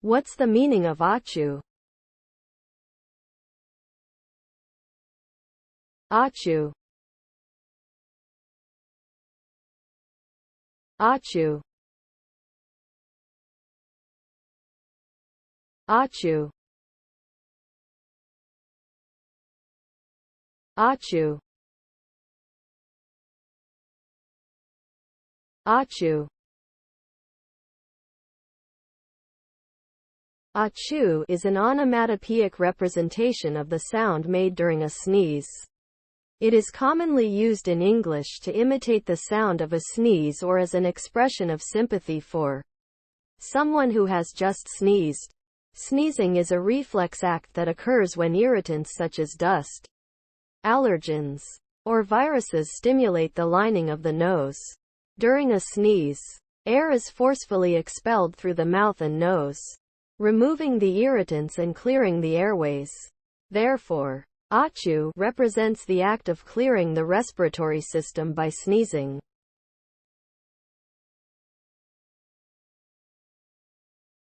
What's the meaning of ahchoo? Ahchoo. Ahchoo. Ahchoo. Ahchoo. Ahchoo. Ahchoo is an onomatopoeic representation of the sound made during a sneeze. It is commonly used in English to imitate the sound of a sneeze or as an expression of sympathy for someone who has just sneezed. Sneezing is a reflex act that occurs when irritants such as dust, allergens, or viruses stimulate the lining of the nose. During a sneeze, air is forcefully expelled through the mouth and nose, removing the irritants and clearing the airways. Therefore, ahchoo represents the act of clearing the respiratory system by sneezing.